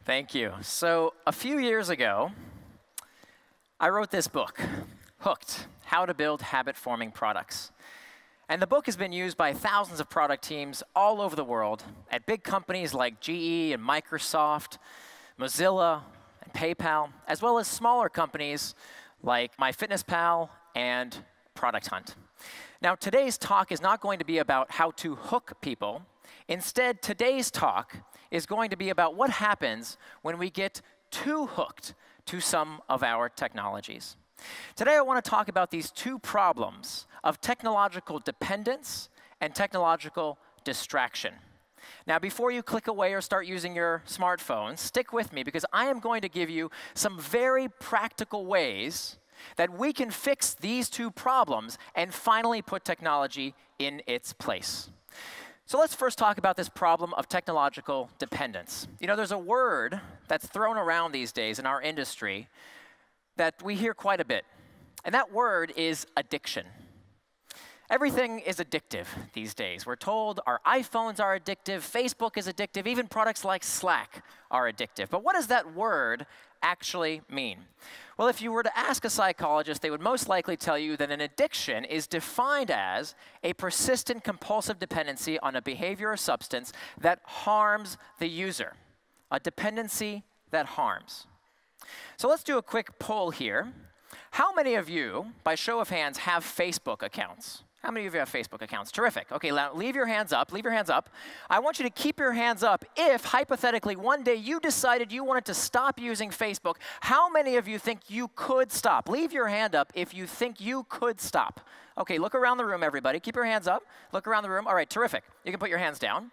Thank you. So a few years ago, I wrote this book, Hooked: How to Build Habit-Forming Products. And the book has been used by thousands of product teams all over the world at big companies like GE and Microsoft, Mozilla, and PayPal, as well as smaller companies like MyFitnessPal and Product Hunt. Now, today's talk is not going to be about how to hook people. Instead, today's talk is going to be about what happens when we get too hooked to some of our technologies. Today, I want to talk about these two problems of technological dependence and technological distraction. Now, before you click away or start using your smartphone, stick with me because I am going to give you some very practical ways that we can fix these two problems and finally put technology in its place. So let's first talk about this problem of technological dependence. You know, there's a word that's thrown around these days in our industry that we hear quite a bit, and that word is addiction. Everything is addictive these days. We're told our iPhones are addictive, Facebook is addictive, even products like Slack are addictive. But what does that word actually mean? Well, if you were to ask a psychologist, they would most likely tell you that an addiction is defined as a persistent compulsive dependency on a behavior or substance that harms the user, a dependency that harms. So let's do a quick poll here. How many of you, by show of hands, have Facebook accounts? How many of you have Facebook accounts? Terrific. Okay, now leave your hands up. Leave your hands up. I want you to keep your hands up if, hypothetically, one day you decided you wanted to stop using Facebook. How many of you think you could stop? Leave your hand up if you think you could stop. Okay, look around the room, everybody. Keep your hands up. Look around the room. All right, terrific. You can put your hands down.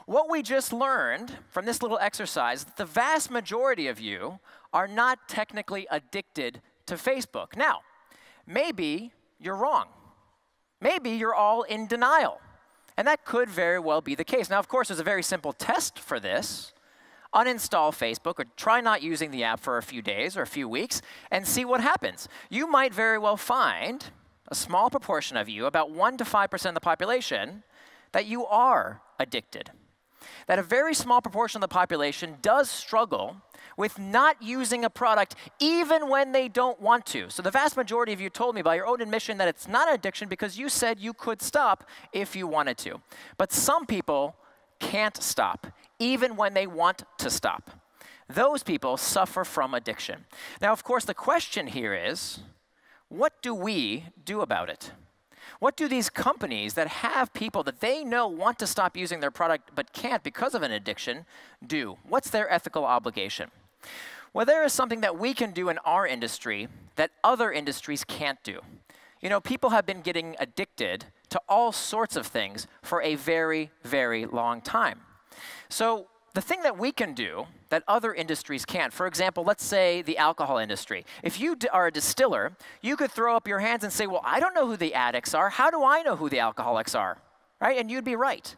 What we just learned from this little exercise is that the vast majority of you are not technically addicted to Facebook. Now, maybe you're wrong. Maybe you're all in denial, and that could very well be the case. Now, of course, there's a very simple test for this. Uninstall Facebook or try not using the app for a few days or a few weeks and see what happens. You might very well find a small proportion of you, about 1 to 5% of the population, that you are addicted. That a very small proportion of the population does struggle with not using a product even when they don't want to. So the vast majority of you told me by your own admission that it's not an addiction because you said you could stop if you wanted to. But some people can't stop, even when they want to stop. Those people suffer from addiction. Now, of course, the question here is, what do we do about it? What do these companies that have people that they know want to stop using their product but can't because of an addiction do? What's their ethical obligation? Well, there is something that we can do in our industry that other industries can't do. You know, people have been getting addicted to all sorts of things for a very, very long time. So the thing that we can do that other industries can't, for example, let's say the alcohol industry. If you are a distiller, you could throw up your hands and say, well, I don't know who the addicts are. How do I know who the alcoholics are? Right? And you'd be right.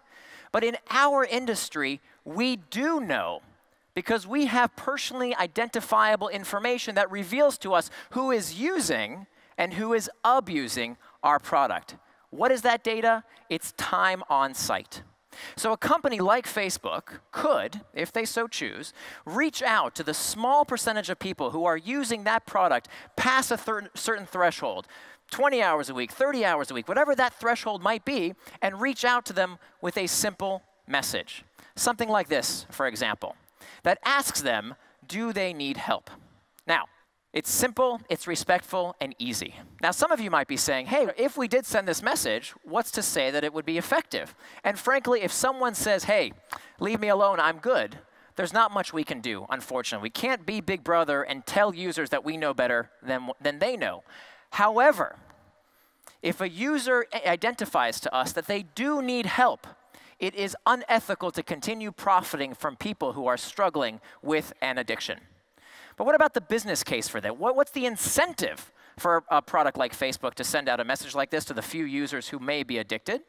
But in our industry, we do know because we have personally identifiable information that reveals to us who is using and who is abusing our product. What is that data? It's time on site. So a company like Facebook could, if they so choose, reach out to the small percentage of people who are using that product past a certain threshold, 20 hours a week, 30 hours a week, whatever that threshold might be, and reach out to them with a simple message. Something like this, for example, that asks them, do they need help? Now, it's simple, it's respectful, and easy. Now, some of you might be saying, hey, if we did send this message, what's to say that it would be effective? And frankly, if someone says, hey, leave me alone, I'm good, there's not much we can do, unfortunately. We can't be Big Brother and tell users that we know better than they know. However, if a user identifies to us that they do need help, it is unethical to continue profiting from people who are struggling with an addiction. But what about the business case for that? What's the incentive for a product like Facebook to send out a message like this to the few users who may be addicted?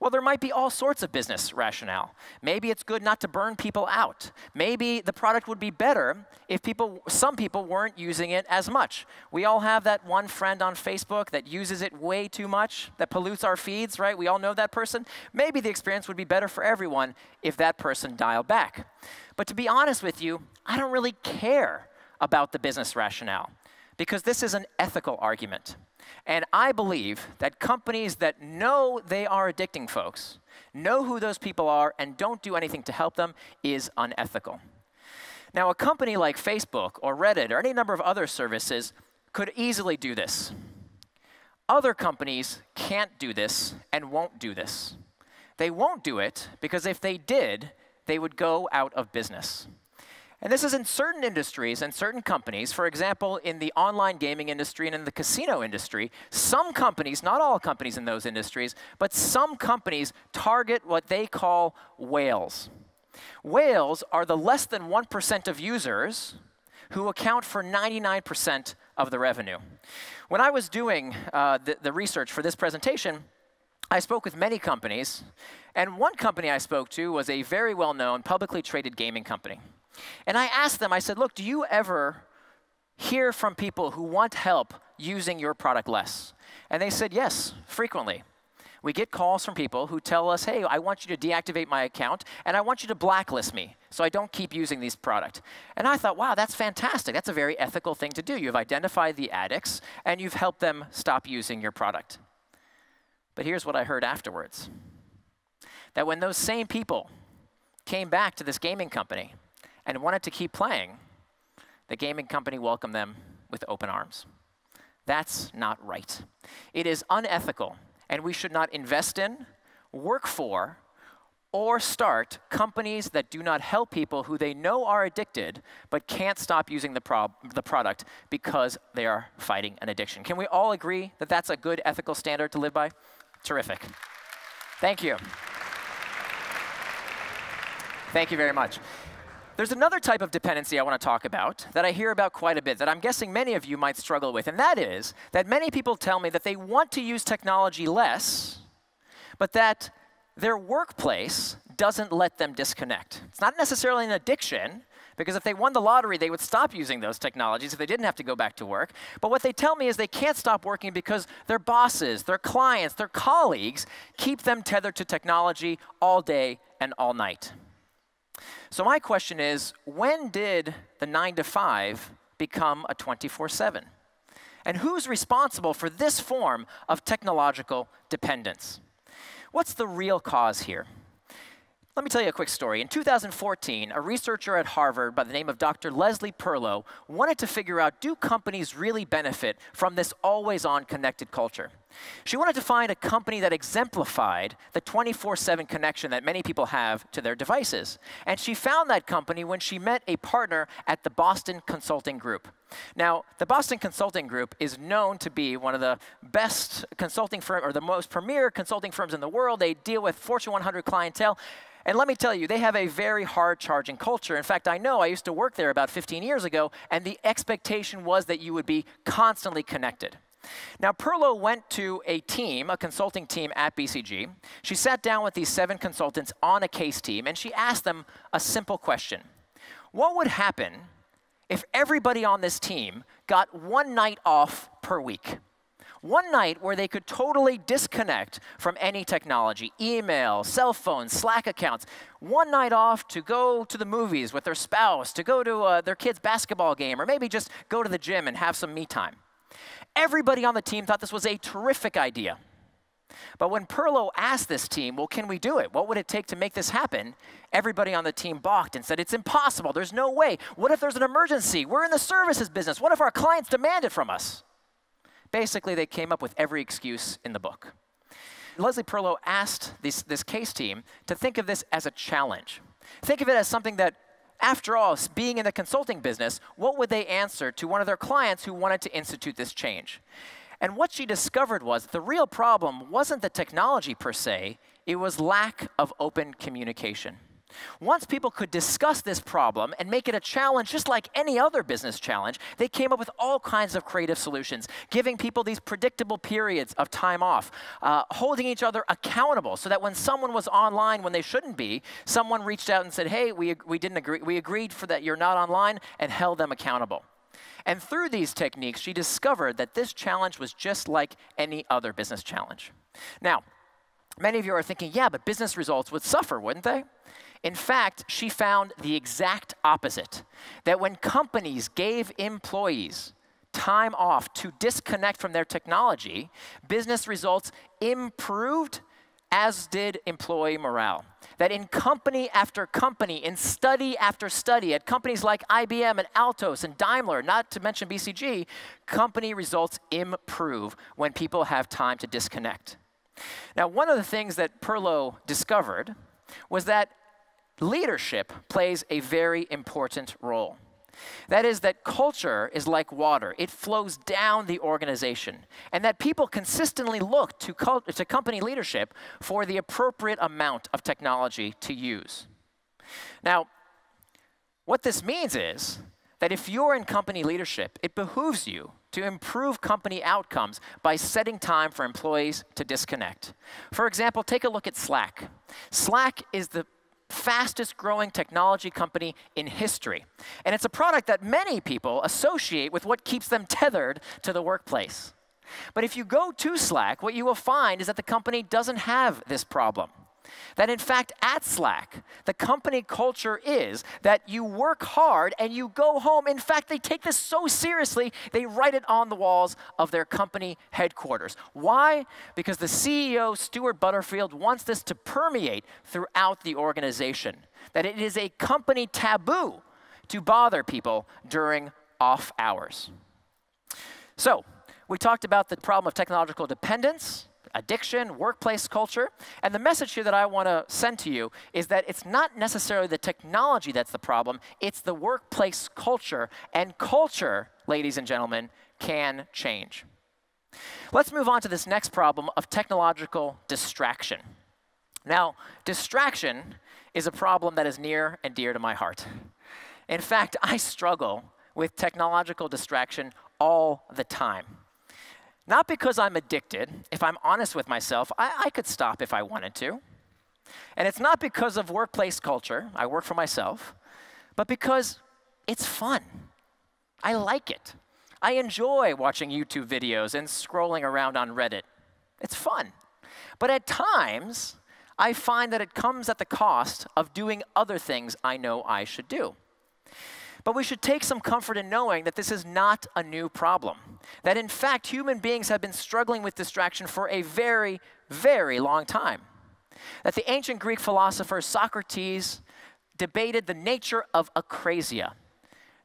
Well, there might be all sorts of business rationale. Maybe it's good not to burn people out. Maybe the product would be better if some people weren't using it as much. We all have that one friend on Facebook that uses it way too much, that pollutes our feeds, right? We all know that person. Maybe the experience would be better for everyone if that person dialed back. But to be honest with you, I don't really care about the business rationale, because this is an ethical argument. And I believe that companies that know they are addicting folks, know who those people are, and don't do anything to help them is unethical. Now, a company like Facebook or Reddit or any number of other services could easily do this. Other companies can't do this and won't do this. They won't do it because if they did, they would go out of business. And this is in certain industries and certain companies. For example, in the online gaming industry and in the casino industry, some companies, not all companies in those industries, but some companies target what they call whales. Whales are the less than 1% of users who account for 99% of the revenue. When I was doing the research for this presentation, I spoke with many companies, and one company I spoke to was a very well-known, publicly traded gaming company. And I asked them, I said, look, do you ever hear from people who want help using your product less? And they said, yes, frequently. We get calls from people who tell us, hey, I want you to deactivate my account, and I want you to blacklist me so I don't keep using this product. And I thought, wow, that's fantastic. That's a very ethical thing to do. You've identified the addicts, and you've helped them stop using your product. But here's what I heard afterwards. That when those same people came back to this gaming company and wanted to keep playing, the gaming company welcomed them with open arms. That's not right. It is unethical, and we should not invest in, work for, or start companies that do not help people who they know are addicted but can't stop using the product because they are fighting an addiction. Can we all agree that that's a good ethical standard to live by? Terrific. Thank you. Thank you very much. There's another type of dependency I want to talk about that I hear about quite a bit that I'm guessing many of you might struggle with, and that is that many people tell me that they want to use technology less, but that their workplace doesn't let them disconnect. It's not necessarily an addiction, because if they won the lottery, they would stop using those technologies if they didn't have to go back to work. But what they tell me is they can't stop working because their bosses, their clients, their colleagues keep them tethered to technology all day and all night. So my question is, when did the 9 to 5 become a 24/7? And who's responsible for this form of technological dependence? What's the real cause here? Let me tell you a quick story. In 2014, a researcher at Harvard by the name of Dr. Leslie Perlow wanted to figure out, do companies really benefit from this always-on connected culture? She wanted to find a company that exemplified the 24/7 connection that many people have to their devices. And she found that company when she met a partner at the Boston Consulting Group. Now, the Boston Consulting Group is known to be one of the best consulting firms, or the most premier consulting firms in the world. They deal with Fortune 100 clientele. And let me tell you, they have a very hard-charging culture. In fact, I used to work there about 15 years ago, and the expectation was that you would be constantly connected. Now, Perlow went to a team, a consulting team at BCG. She sat down with these 7 consultants on a case team, and she asked them a simple question. What would happen if everybody on this team got one night off per week? One night where they could totally disconnect from any technology, email, cell phones, Slack accounts. One night off to go to the movies with their spouse, to go to their kid's basketball game, or maybe just go to the gym and have some me time. Everybody on the team thought this was a terrific idea. But when Perlow asked this team, well, can we do it? What would it take to make this happen? Everybody on the team balked and said, it's impossible. There's no way. What if there's an emergency? We're in the services business. What if our clients demand it from us? Basically, they came up with every excuse in the book. Leslie Perlow asked this case team to think of this as a challenge. Think of it as something that, after all, being in the consulting business, what would they answer to one of their clients who wanted to institute this change? And what she discovered was that the real problem wasn't the technology per se, it was lack of open communication. Once people could discuss this problem and make it a challenge just like any other business challenge, they came up with all kinds of creative solutions, giving people these predictable periods of time off, holding each other accountable so that when someone was online when they shouldn't be, someone reached out and said, hey, we didn't agree, we agreed for that you're not online, and held them accountable. And through these techniques, she discovered that this challenge was just like any other business challenge. Now, many of you are thinking, yeah, but business results would suffer, wouldn't they? In fact, she found the exact opposite, that when companies gave employees time off to disconnect from their technology, business results improved, as did employee morale. That in company after company, in study after study, at companies like IBM and Altos and Daimler, not to mention BCG, company results improve when people have time to disconnect. Now, one of the things that Perlow discovered was that leadership plays a very important role. That is that culture is like water. It flows down the organization, and that people consistently look to company leadership for the appropriate amount of technology to use. Now, what this means is that if you're in company leadership, it behooves you to improve company outcomes by setting time for employees to disconnect. For example, take a look at Slack. Slack is the fastest growing technology company in history. And it's a product that many people associate with what keeps them tethered to the workplace. But if you go to Slack, what you will find is that the company doesn't have this problem. That in fact, at Slack, the company culture is that you work hard and you go home. In fact, they take this so seriously, they write it on the walls of their company headquarters. Why? Because the CEO, Stuart Butterfield, wants this to permeate throughout the organization. That it is a company taboo to bother people during off hours. So, we talked about the problem of technological dependence, addiction, workplace culture, and the message here that I want to send to you is that it's not necessarily the technology that's the problem, it's the workplace culture, and culture, ladies and gentlemen, can change. Let's move on to this next problem of technological distraction. Now, distraction is a problem that is near and dear to my heart. In fact, I struggle with technological distraction all the time. Not because I'm addicted. If I'm honest with myself, I could stop if I wanted to. And it's not because of workplace culture, I work for myself, but because it's fun. I like it. I enjoy watching YouTube videos and scrolling around on Reddit. It's fun. But at times, I find that it comes at the cost of doing other things I know I should do. But we should take some comfort in knowing that this is not a new problem. That in fact, human beings have been struggling with distraction for a very, very long time. That the ancient Greek philosopher Socrates debated the nature of akrasia,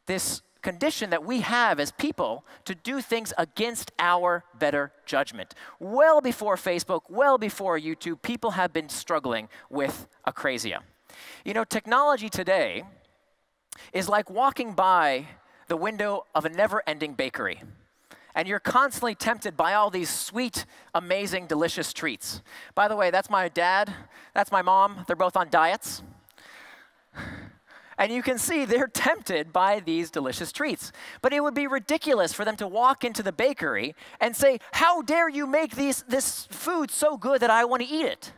this condition that we have as people to do things against our better judgment. Well before Facebook, well before YouTube, people have been struggling with akrasia. You know, technology today is like walking by the window of a never-ending bakery. And you're constantly tempted by all these sweet, amazing, delicious treats. By the way, that's my dad, that's my mom, they're both on diets. And you can see they're tempted by these delicious treats. But it would be ridiculous for them to walk into the bakery and say, how dare you make this food so good that I want to eat it?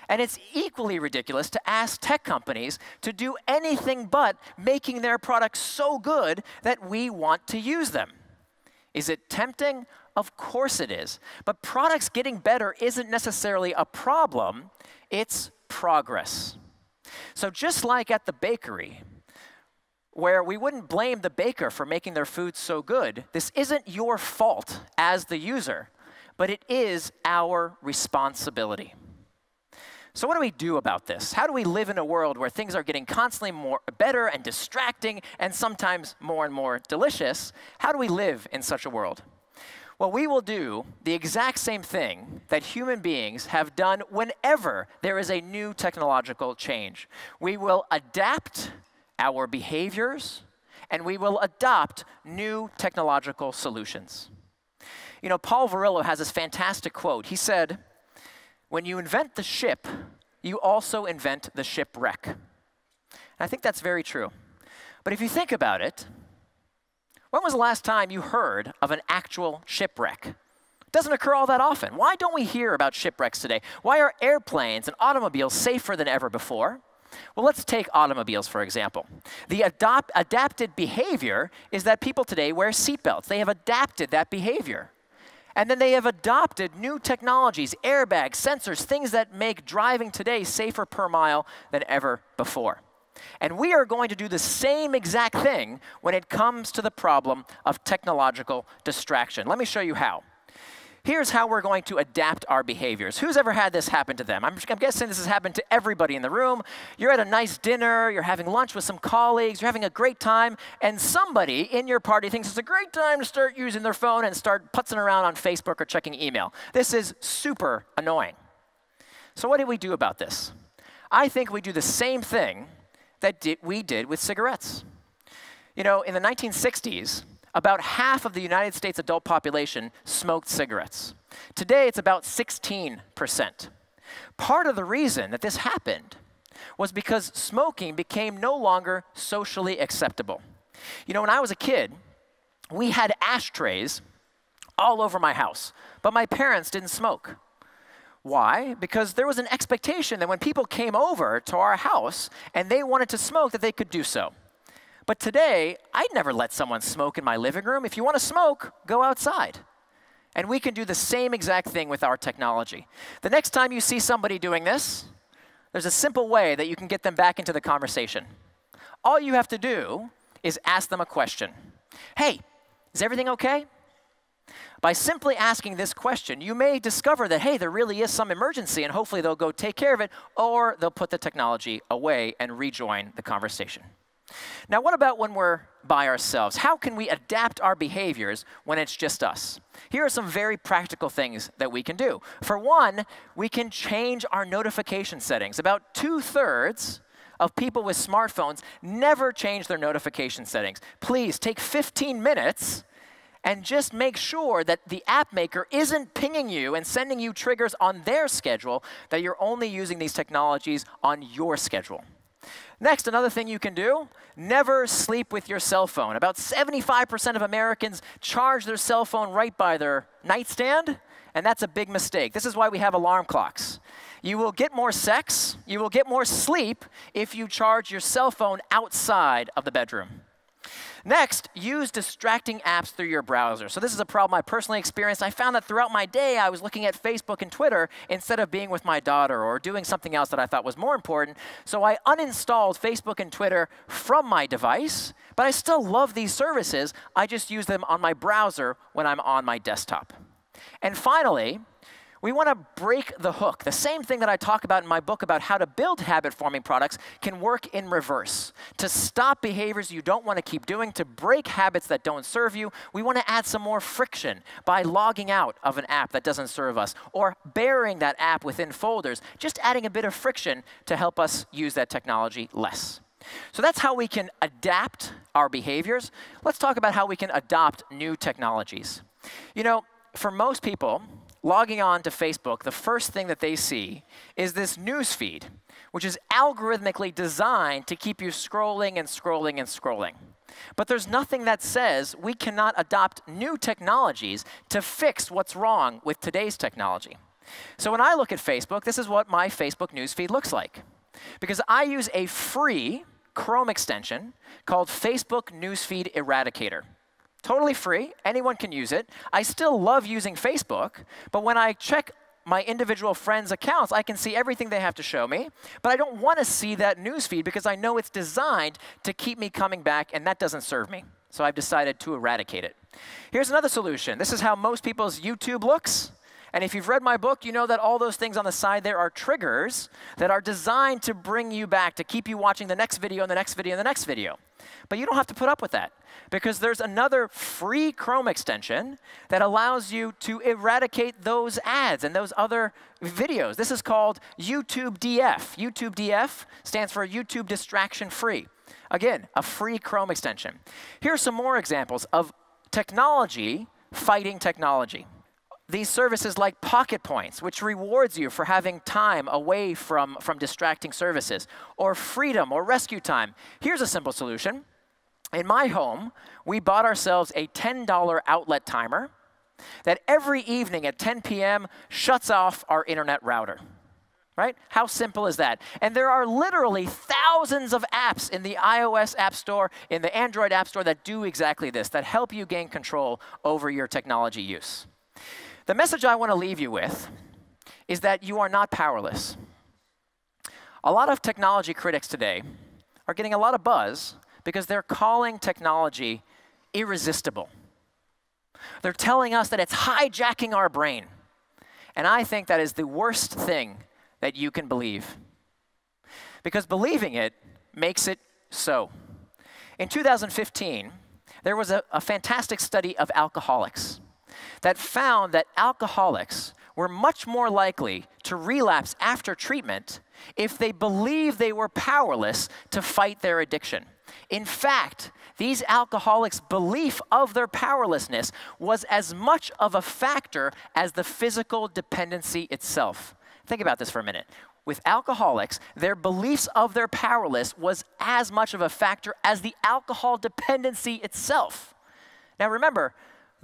And it's equally ridiculous to ask tech companies to do anything but making their products so good that we want to use them. Is it tempting? Of course it is. But products getting better isn't necessarily a problem, it's progress. So just like at the bakery, where we wouldn't blame the baker for making their food so good, this isn't your fault as the user, but it is our responsibility. So what do we do about this? How do we live in a world where things are getting constantly better and distracting and sometimes more and more delicious? How do we live in such a world? Well, we will do the exact same thing that human beings have done whenever there is a new technological change. We will adapt our behaviors and we will adopt new technological solutions. You know, Paul Virillo has this fantastic quote. He said, "When you invent the ship, you also invent the shipwreck." And I think that's very true. But if you think about it, when was the last time you heard of an actual shipwreck? It doesn't occur all that often. Why don't we hear about shipwrecks today? Why are airplanes and automobiles safer than ever before? Well, let's take automobiles, for example. The adapted behavior is that people today wear seatbelts. They have adapted that behavior. And then they have adopted new technologies, airbags, sensors, things that make driving today safer per mile than ever before. And we are going to do the same exact thing when it comes to the problem of technological distraction. Let me show you how. Here's how we're going to adapt our behaviors. Who's ever had this happen to them? I'm guessing this has happened to everybody in the room. You're at a nice dinner, you're having lunch with some colleagues, you're having a great time, and somebody in your party thinks it's a great time to start using their phone and start putzing around on Facebook or checking email. This is super annoying. So what do we do about this? I think we do the same thing that we did with cigarettes. You know, in the 1960s, about half of the United States adult population smoked cigarettes. Today, it's about 16%. Part of the reason that this happened was because smoking became no longer socially acceptable. You know, when I was a kid, we had ashtrays all over my house, but my parents didn't smoke. Why? Because there was an expectation that when people came over to our house and they wanted to smoke, that they could do so. But today, I'd never let someone smoke in my living room. If you want to smoke, go outside. And we can do the same exact thing with our technology. The next time you see somebody doing this, there's a simple way that you can get them back into the conversation. All you have to do is ask them a question. Hey, is everything okay? By simply asking this question, you may discover that, hey, there really is some emergency, and hopefully they'll go take care of it, or they'll put the technology away and rejoin the conversation. Now, what about when we're by ourselves? How can we adapt our behaviors when it's just us? Here are some very practical things that we can do. For one, we can change our notification settings. About 2/3 of people with smartphones never change their notification settings. Please take 15 minutes and just make sure that the app maker isn't pinging you and sending you triggers on their schedule, that you're only using these technologies on your schedule. Next, another thing you can do, never sleep with your cell phone. About 75% of Americans charge their cell phone right by their nightstand, and that's a big mistake. This is why we have alarm clocks. You will get more sex, you will get more sleep if you charge your cell phone outside of the bedroom. Next, use distracting apps through your browser. So this is a problem I personally experienced. I found that throughout my day, I was looking at Facebook and Twitter instead of being with my daughter or doing something else that I thought was more important. So I uninstalled Facebook and Twitter from my device, but I still love these services. I just use them on my browser when I'm on my desktop. And finally, we want to break the hook. The same thing that I talk about in my book about how to build habit-forming products can work in reverse. To stop behaviors you don't want to keep doing, to break habits that don't serve you, we want to add some more friction by logging out of an app that doesn't serve us or burying that app within folders, just adding a bit of friction to help us use that technology less. So that's how we can adapt our behaviors. Let's talk about how we can adopt new technologies. You know, for most people, logging on to Facebook, the first thing that they see is this news feed, which is algorithmically designed to keep you scrolling and scrolling and scrolling. But there's nothing that says we cannot adopt new technologies to fix what's wrong with today's technology. So when I look at Facebook, this is what my Facebook news feed looks like. Because I use a free Chrome extension called Facebook Newsfeed Eradicator. Totally free, anyone can use it. I still love using Facebook, but when I check my individual friends' accounts, I can see everything they have to show me, but I don't want to see that newsfeed because I know it's designed to keep me coming back, and that doesn't serve me. So I've decided to eradicate it. Here's another solution. This is how most people's YouTube looks. And if you've read my book, you know that all those things on the side there are triggers that are designed to bring you back, to keep you watching the next video and the next video and the next video. But you don't have to put up with that because there's another free Chrome extension that allows you to eradicate those ads and those other videos. This is called YouTube DF. YouTube DF stands for YouTube Distraction Free. Again, a free Chrome extension. Here are some more examples of technology fighting technology. these services like Pocket Points, which rewards you for having time away from distracting services, or Freedom or Rescue Time. Here's a simple solution. In my home, we bought ourselves a $10 outlet timer that every evening at 10 p.m. shuts off our internet router. Right? How simple is that? And there are literally thousands of apps in the iOS App Store, in the Android App Store that do exactly this, that help you gain control over your technology use. The message I want to leave you with is that you are not powerless. A lot of technology critics today are getting a lot of buzz because they're calling technology irresistible. They're telling us that it's hijacking our brain. And I think that is the worst thing that you can believe. Because believing it makes it so. In 2015, there was a fantastic study of alcoholics that found that alcoholics were much more likely to relapse after treatment if they believed they were powerless to fight their addiction. In fact, these alcoholics' belief of their powerlessness was as much of a factor as the physical dependency itself. Think about this for a minute. With alcoholics, their beliefs of their powerless was as much of a factor as the alcohol dependency itself. Now remember,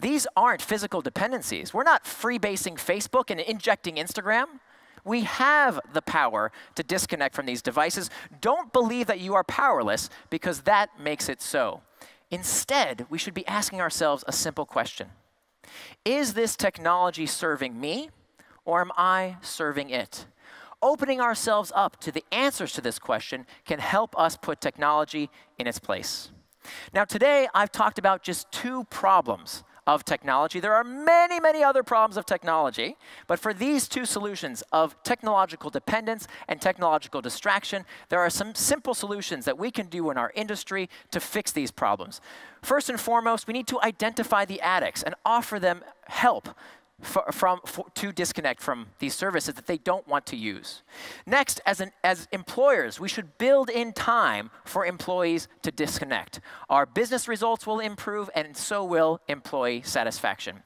these aren't physical dependencies. We're not freebasing Facebook and injecting Instagram. We have the power to disconnect from these devices. Don't believe that you are powerless because that makes it so. Instead, we should be asking ourselves a simple question. Is this technology serving me, or am I serving it? Opening ourselves up to the answers to this question can help us put technology in its place. Now today, I've talked about just 2 problems of technology. There are many, many other problems of technology, but for these 2 solutions of technological dependence and technological distraction, there are some simple solutions that we can do in our industry to fix these problems. First and foremost, we need to identify the addicts and offer them help to disconnect from these services that they don't want to use. Next, as employers, we should build in time for employees to disconnect. Our business results will improve, and so will employee satisfaction.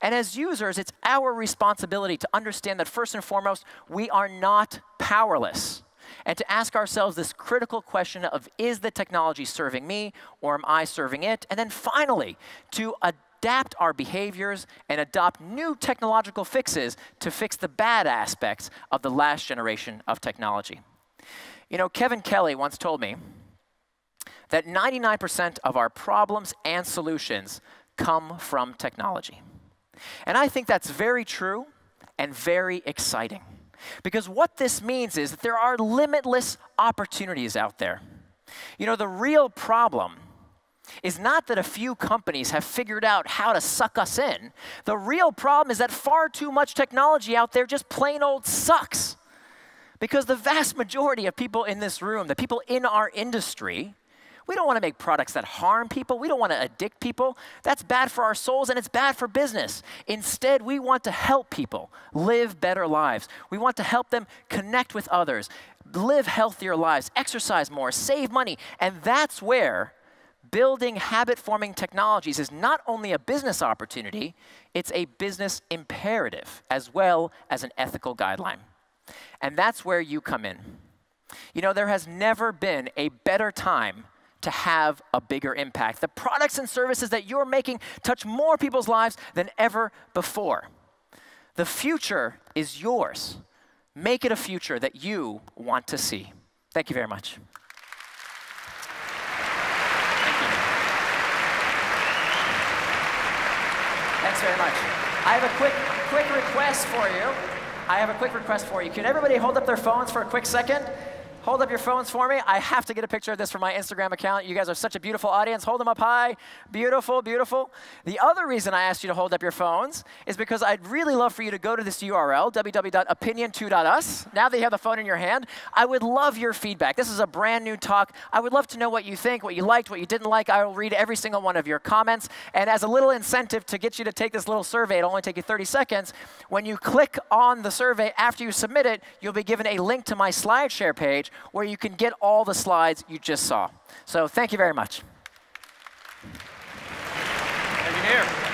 And as users, it's our responsibility to understand that first and foremost, we are not powerless. And to ask ourselves this critical question of, is the technology serving me, or am I serving it? And then finally, to adapt our behaviors and adopt new technological fixes to fix the bad aspects of the last generation of technology. You know, Kevin Kelly once told me that 99% of our problems and solutions come from technology. And I think that's very true and very exciting. Because what this means is that there are limitless opportunities out there. You know, the real problem is not that a few companies have figured out how to suck us in. The real problem is that far too much technology out there just plain old sucks. Because the vast majority of people in this room, the people in our industry, we don't want to make products that harm people. We don't want to addict people. That's bad for our souls, and it's bad for business. Instead, we want to help people live better lives. We want to help them connect with others, live healthier lives, exercise more, save money. And that's where building habit-forming technologies is not only a business opportunity, it's a business imperative as well as an ethical guideline. And that's where you come in. You know, there has never been a better time to have a bigger impact. The products and services that you're making touch more people's lives than ever before. The future is yours. Make it a future that you want to see. Thank you very much. Thanks very much. I have a quick request for you. Can everybody hold up their phones for a quick second? Hold up your phones for me. I have to get a picture of this for my Instagram account. You guys are such a beautiful audience. Hold them up high. Beautiful, beautiful. The other reason I asked you to hold up your phones is because I'd really love for you to go to this URL, www.opinion2.us. Now that you have the phone in your hand, I would love your feedback. This is a brand new talk. I would love to know what you think, what you liked, what you didn't like. I will read every single one of your comments. And as a little incentive to get you to take this little survey, it'll only take you 30 seconds. When you click on the survey after you submit it, you'll be given a link to my SlideShare page where you can get all the slides you just saw. So thank you very much. Thank you, Nir.